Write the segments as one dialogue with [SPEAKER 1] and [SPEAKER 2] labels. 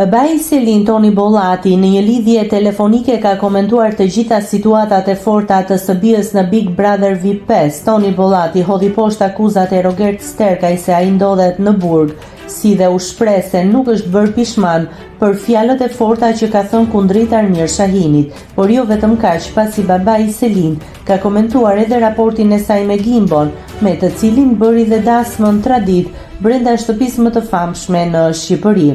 [SPEAKER 1] Babai i Selin, Toni Bollati, në një lidhje telefonike ka komentuar të gjitha situatat e forta të së bijës në Big Brother VIP 5. Toni Bollati hodhi poshtë akuzat e Robert Sterkaj se ai ndodhet në burg, si dhe u shpreh se nuk është bërë pishman për fjalët e forta që ka thënë kundrit Armir Shahinit, por jo vetëm kaq, pasi babai i Selin ka komentuar edhe raportin e saj me Gimbon, me të cilin bëri dhe dasmën tradit brenda shtëpisë më të famshme në Shqipëri.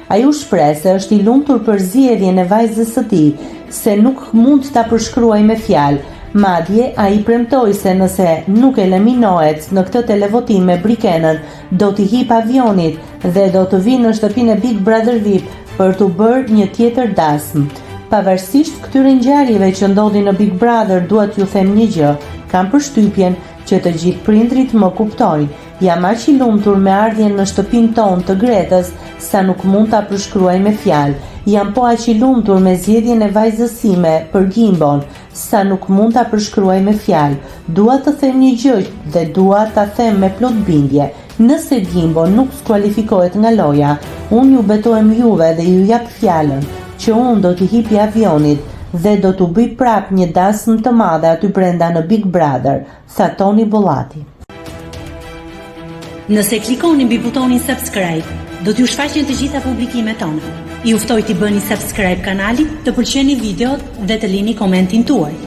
[SPEAKER 1] Ai u shpreh se është i lumtur për zgjedhjen e vajzës së tij, se nuk mund ta përshkruaj me fjalë. Madje ai premtoi se nëse nuk eliminohet në këtë televotim me Brikenën, do t'i hip avionit dhe do të vinë në shtëpinë e Big Brother VIP për t'u bërë një tjetër dasmë. Pavarësisht këtyre ngjarjeve që ndodhin në Big Brother, duhet t'ju them një gjë, kam përshtypjen që të gjithë prindrit më kuptojnë. Jam aq i lumtur me ardhjen në shtëpinë tonë të Gretës, sa nuk mund ta përshkruaj me fjalë. Jam po aq i lumtur me zgjedhjen e vajzës sime për Gimbon, sa nuk mund ta përshkruaj me fjalë. Dua të them një gjë dhe dua ta them me plot bindje. Nëse Gimbon nuk skualifikohet nga loja, unë ju betohem juve dhe ju jap fjalën që unë do t'i hipi avionit dhe do t'u bëj prap një dasmë të madhe aty brenda në Big Brother, tha Toni Bollati.
[SPEAKER 2] Nëse klikoni mbi butonin subscribe, do t'ju shfaqen të gjitha publikimet tona. Ju ftoj t'i bëni subscribe kanalit, të pëlqeni videot dhe të lini komentin tuaj.